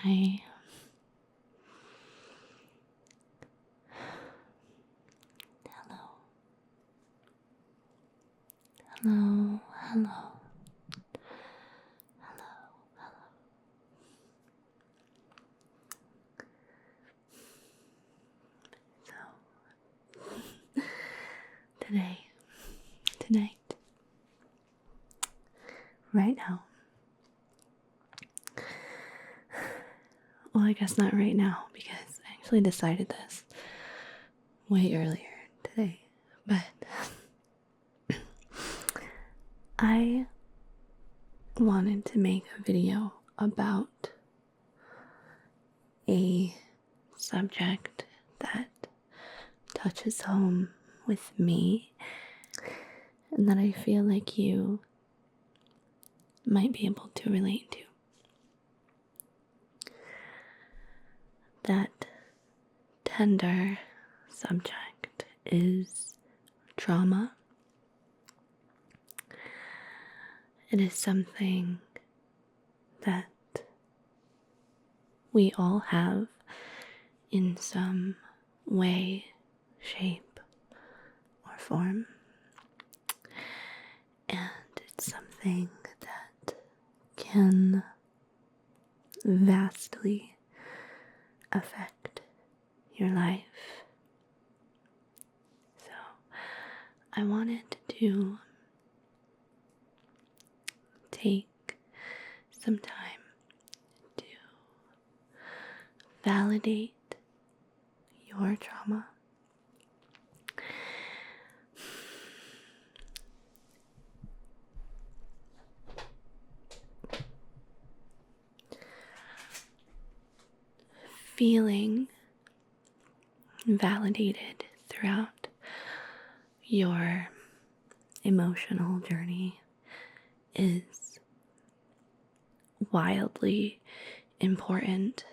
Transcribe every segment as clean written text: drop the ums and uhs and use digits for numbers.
Hi. Hello. Hello. Hello. Hello. Hello. So, tonight, right now. Well, I guess not right now because I actually decided this way earlier today. But I wanted to make a video about a subject that touches home with me and that I feel like you might be able to relate to. That tender subject is trauma. It is something that we all have in some way, shape, or form. And it's something that can vastly affect your life. So I wanted to take some time to validate your trauma. Feeling validated throughout your emotional journey is wildly important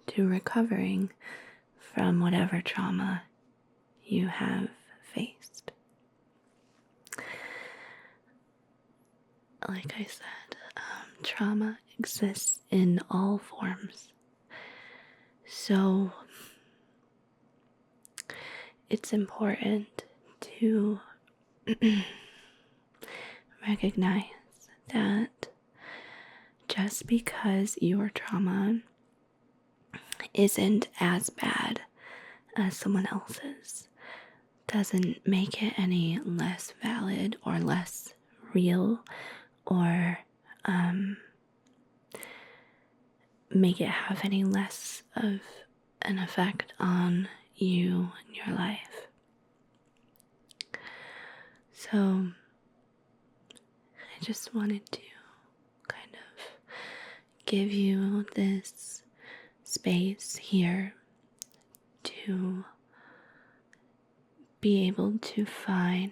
to recovering from whatever trauma you have faced. Like I said, trauma exists in all forms. So it's important to recognize that just because your trauma isn't as bad as someone else's doesn't make it any less valid or less real or make it have any less of an effect on you and your life. So I just wanted to kind of give you this space here to be able to find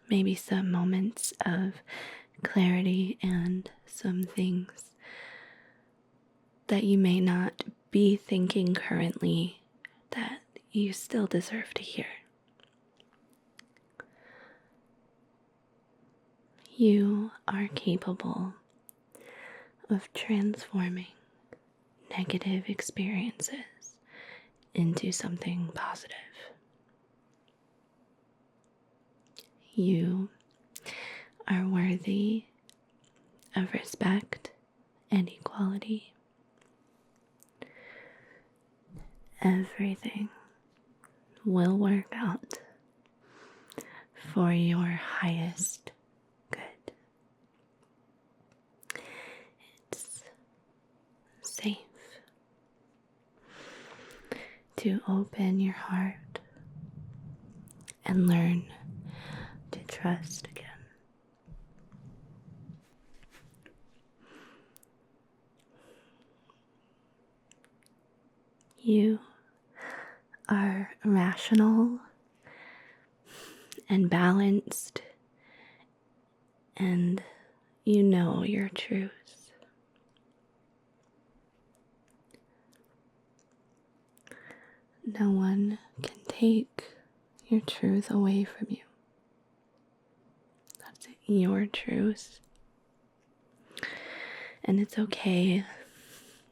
maybe some moments of clarity and some things that you may not be thinking currently that you still deserve to hear. You are capable of transforming negative experiences into something positive. You are worthy of respect and equality. Everything will work out for your highest good. It's safe to open your heart and learn to trust again. You are rational and balanced, and you know your truth. No one can take your truth away from you. That's your truth. And it's okay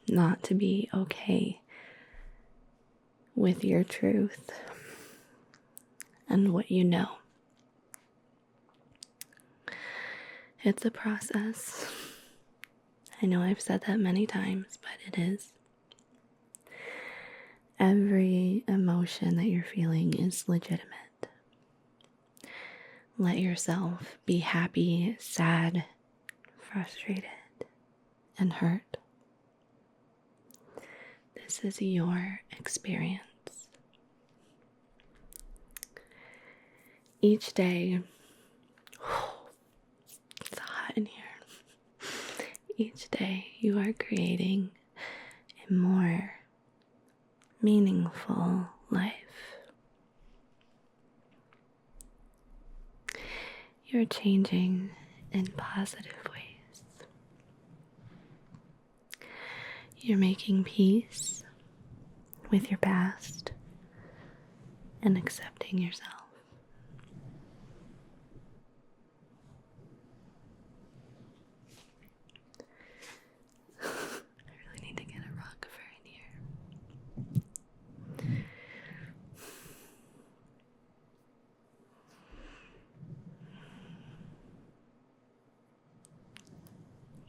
not to be okay with your truth and what you know. It's a process. I know I've said that many times, but it is. Every emotion that you're feeling is legitimate. Let yourself be happy, sad, frustrated, and hurt. This is your experience. Each day, it's hot in here. Each day you are creating a more meaningful life. You're changing in positive ways. You're making peace with your past and accepting yourself. I really need to get a rocker in here.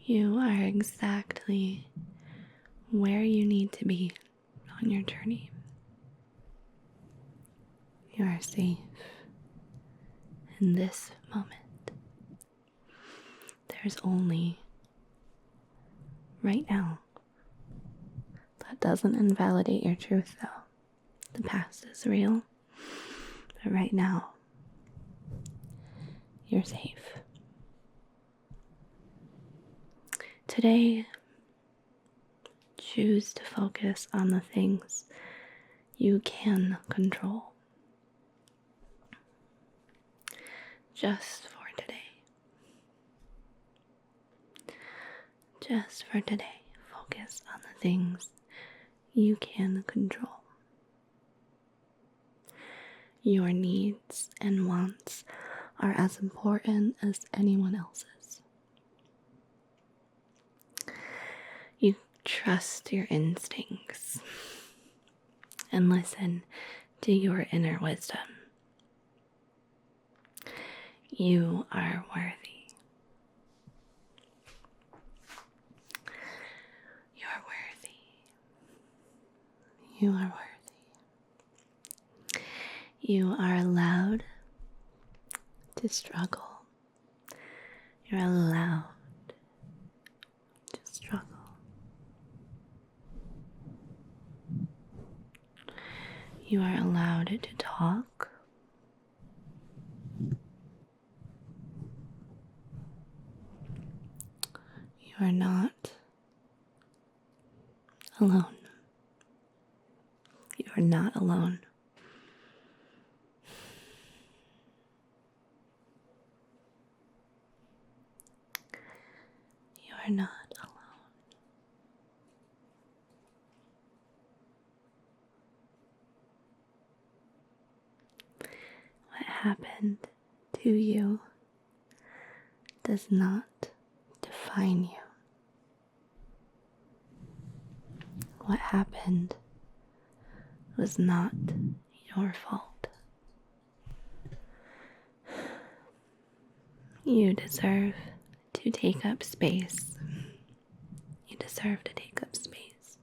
You are exactly where you need to be on your journey. You are safe in this moment. There's only right now. That doesn't invalidate your truth, though. The past is real, but right now, you're safe. Today, choose to focus on the things you can control. Just for today. Just for today, focus on the things you can control. Your needs and wants are as important as anyone else's. You trust your instincts and listen to your inner wisdom. You are worthy. You are worthy. You are worthy. You are allowed to struggle. You're allowed to struggle. You are allowed to talk. You are not alone. You are not alone. You are not alone. What happened to you does not define you. What happened was not your fault. You deserve to take up space. You deserve to take up space.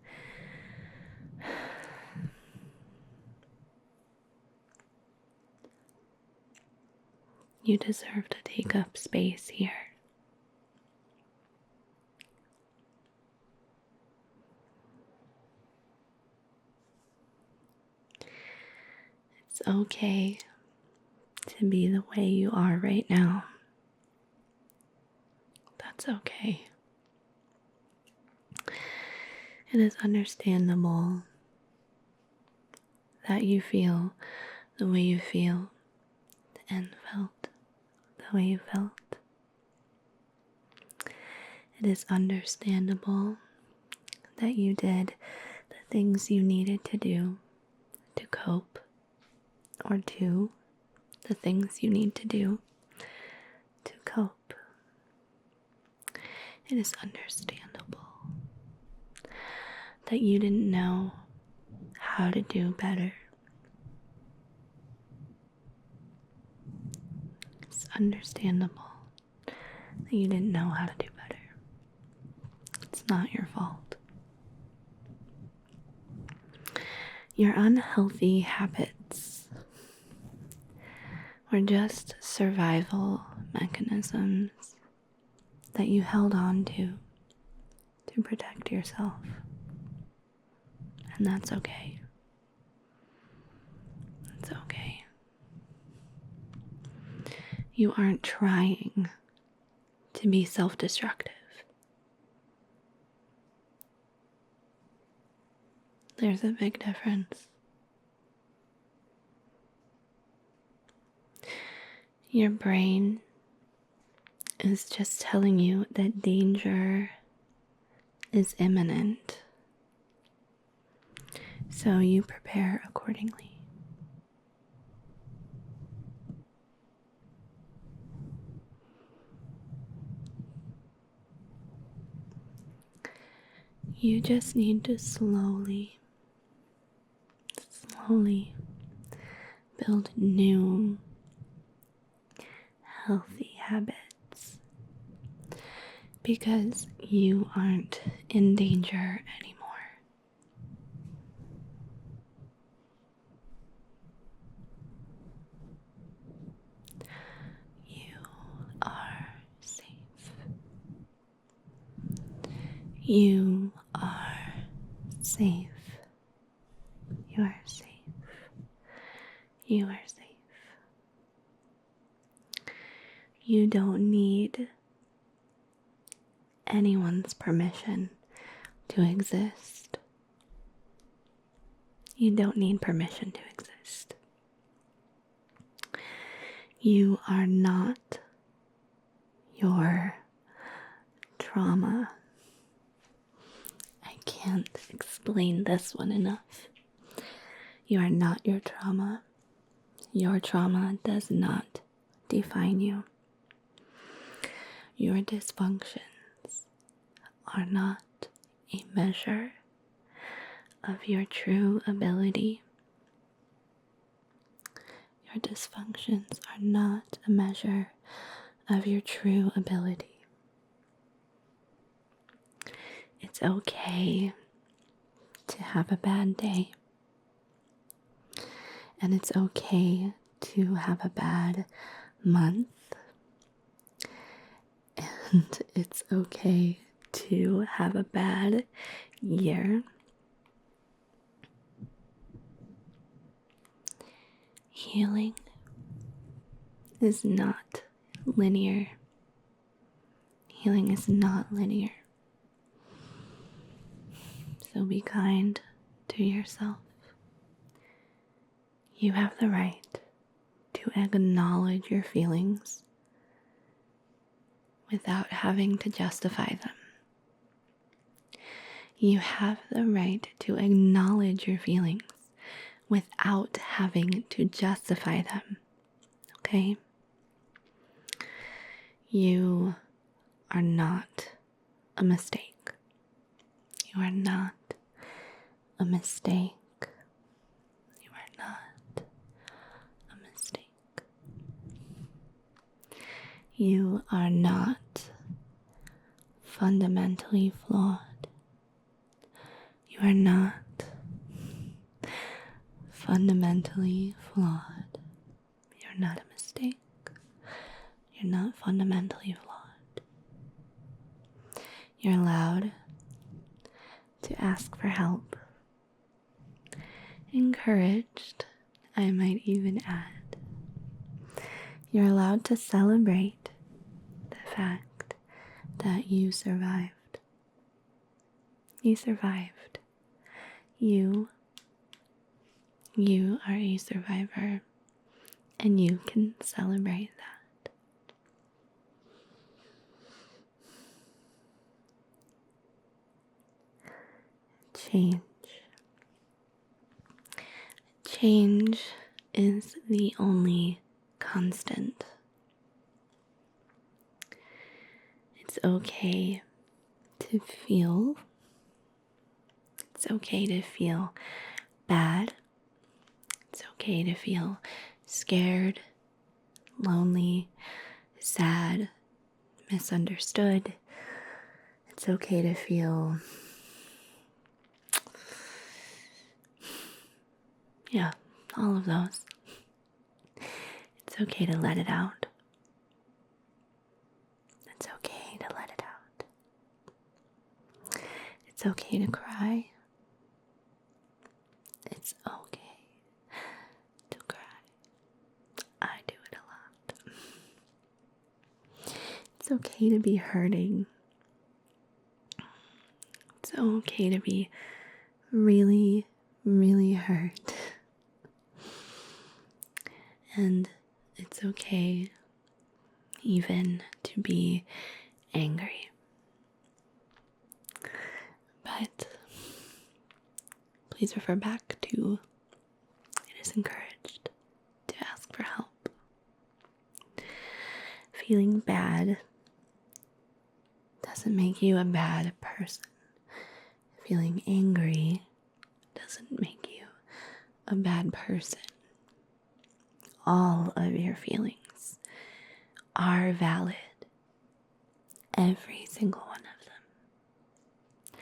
You deserve to take up space here. It's okay to be the way you are right now. That's okay. It is understandable that you feel the way you feel and felt the way you felt. It is understandable that you did the things you needed to do to cope, or do the things you need to do to cope. It is understandable that you didn't know how to do better. It's understandable that you didn't know how to do better. It's not your fault. Your unhealthy habits were just survival mechanisms that you held on to protect yourself. And that's okay. It's okay. You aren't trying to be self-destructive. There's a big difference. Your brain is just telling you that danger is imminent, so you prepare accordingly. You just need to slowly build new, healthy habits, because you aren't in danger anymore. You are safe. You are safe. You are safe. You are safe. You don't need anyone's permission to exist. You don't need permission to exist. You are not your trauma. I can't explain this one enough. You are not your trauma. Your trauma does not define you. Your dysfunctions are not a measure of your true ability. Your dysfunctions are not a measure of your true ability. It's okay to have a bad day. And it's okay to have a bad month. And it's okay to have a bad year. Healing is not linear. Healing is not linear. So be kind to yourself. You have the right to acknowledge your feelings without having to justify them. You have the right to acknowledge your feelings without having to justify them. Okay? You are not a mistake. You are not a mistake. You are not a mistake. You are not fundamentally flawed. You are not fundamentally flawed. You're not a mistake. You're not fundamentally flawed. You're allowed to ask for help. Encouraged, I might even add. You're allowed to celebrate the fact that you survived. You survived. You are a survivor, and you can celebrate that. Change. Change is the only constant. It's okay to feel. It's okay to feel bad. It's okay to feel scared, lonely, sad, misunderstood. It's okay to feel, all of those. It's okay to let it out. It's okay to let it out. It's okay to cry. It's okay to cry. I do it a lot. It's okay to be hurting. It's okay to be really, really hurt. And it's okay even to be angry. But please refer back to it is encouraged to ask for help. Feeling bad doesn't make you a bad person. Feeling angry doesn't make you a bad person. All of your feelings are valid. Every single one of them.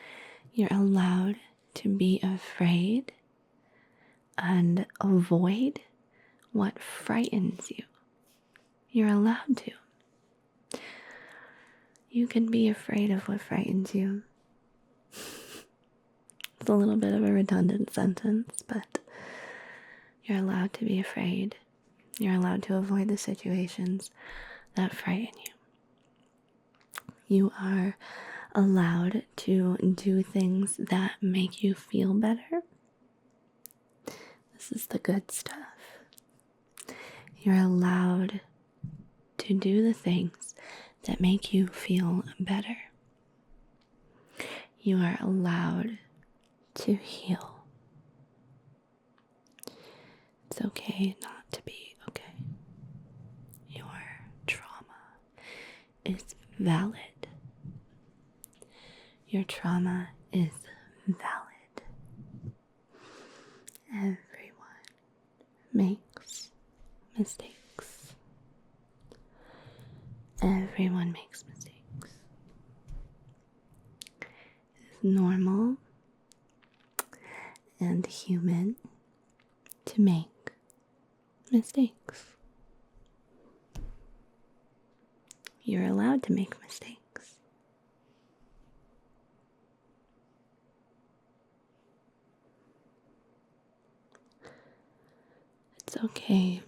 You're allowed to be afraid and avoid what frightens you. You're allowed to. You can be afraid of what frightens you. It's a little bit of a redundant sentence, but you're allowed to be afraid. You're allowed to avoid the situations that frighten you. You are allowed to do things that make you feel better. This is the good stuff. You're allowed to do the things that make you feel better. You are allowed to heal. It's okay not to be okay. Your trauma is valid. Your trauma is valid. Everyone makes mistakes. Everyone makes mistakes. It's normal and human to make mistakes. You're allowed to make mistakes. It's okay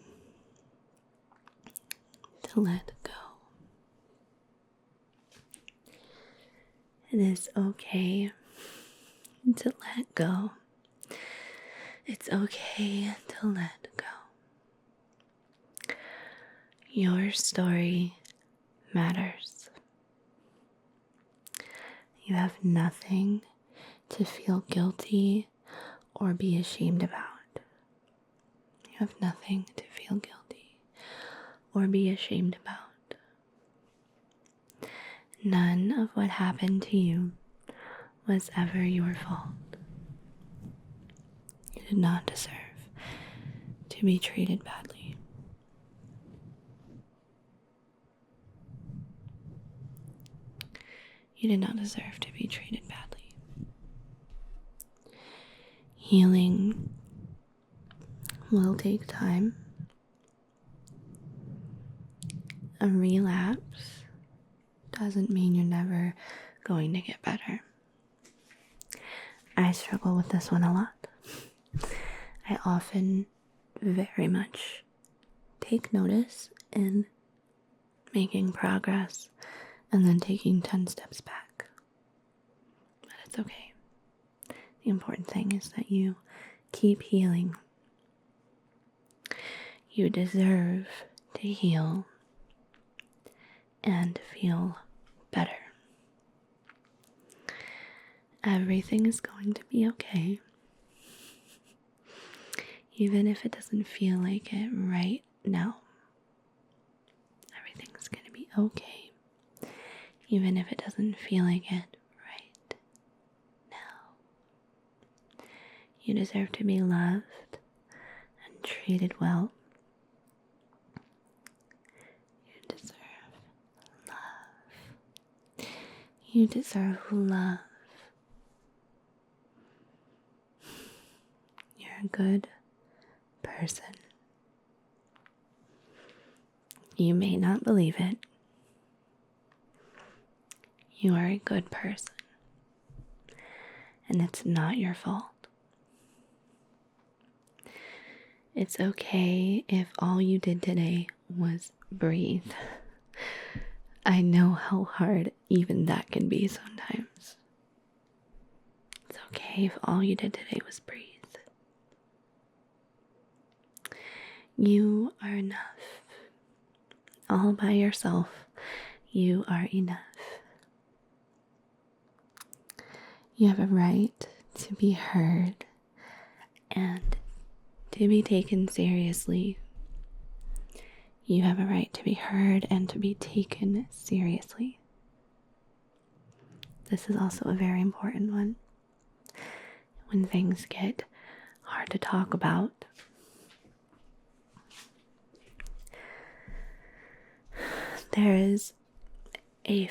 to let go. It is okay to let go. It's okay to let go. Your story matters. You have nothing to feel guilty or be ashamed about. You have nothing to feel guilty or be ashamed about. None of what happened to you was ever your fault. You did not deserve to be treated badly. You did not deserve to be treated badly. Healing will take time. A relapse doesn't mean you're never going to get better. I struggle with this one a lot. I often very much take notice in making progress and then taking 10 steps back. But it's okay. The important thing is that you keep healing. You deserve to heal and feel better. Everything is going to be okay. Even if it doesn't feel like it right now. Everything's going to be okay. Even if it doesn't feel like it deserve to be loved and treated well. You deserve love. You deserve love. You're a good person. You may not believe it. You are a good person. And it's not your fault. It's okay if all you did today was breathe. I know how hard even that can be sometimes. It's okay if all you did today was breathe. You are enough. All by yourself, you are enough. You have a right to be heard and to be taken seriously. You have a right to be heard and to be taken seriously. This is also a very important one. When things get hard to talk about, there is a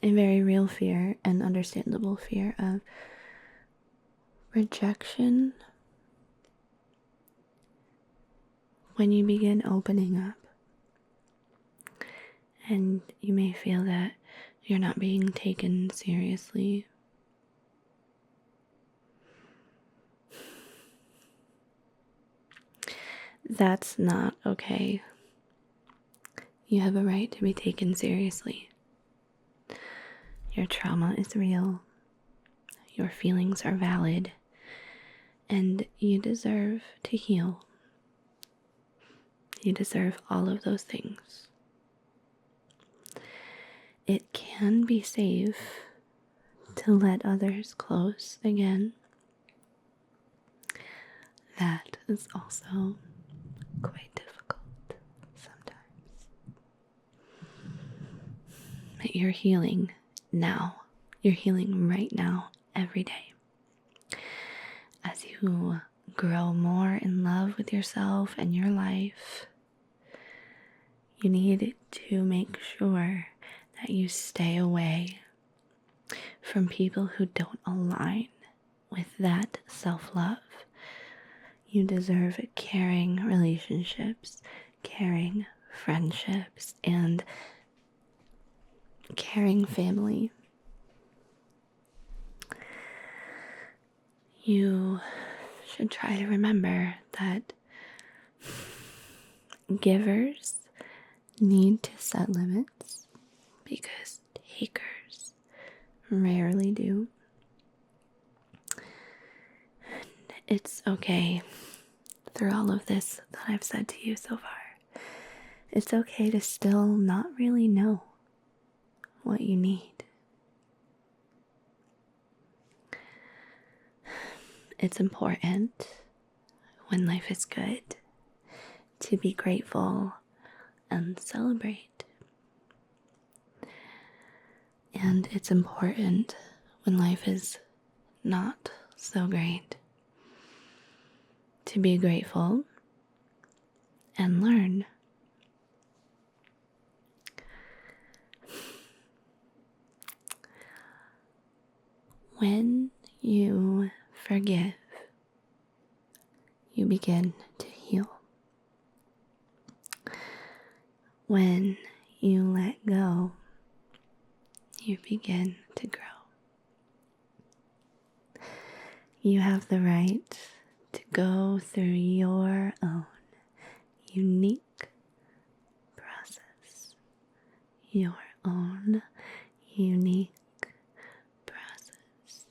very real fear and understandable fear of rejection when you begin opening up. And you may feel that you're not being taken seriously. That's not okay. You have a right to be taken seriously. Your trauma is real. Your feelings are valid. And you deserve to heal. You deserve all of those things. It can be safe to let others close again. That is also quite difficult sometimes. But you're healing now. You're healing right now, every day. As you grow more in love with yourself and your life, you need to make sure that you stay away from people who don't align with that self-love. You deserve caring relationships, caring friendships, and caring family. You should try to remember that givers need to set limits because takers rarely do. It's okay through all of this that I've said to you so far. It's okay to still not really know what you need. It's important when life is good to be grateful and celebrate. And it's important when life is not so great to be grateful and learn. When you forgive, you begin to heal. When you let go, you begin to grow. You have the right to go through your own unique process. Your own unique process.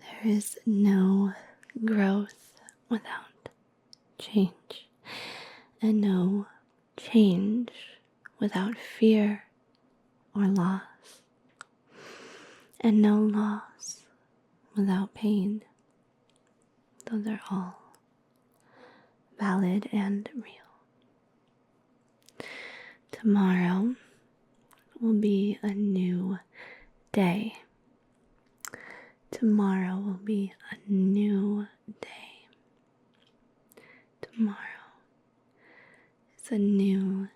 There is no growth without change, and no change without fear or loss, and no loss without pain. Those are all valid and real. Tomorrow will be a new day. Tomorrow will be a new day. Tomorrow is a new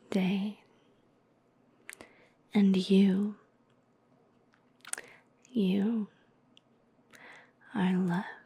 day. And you are loved.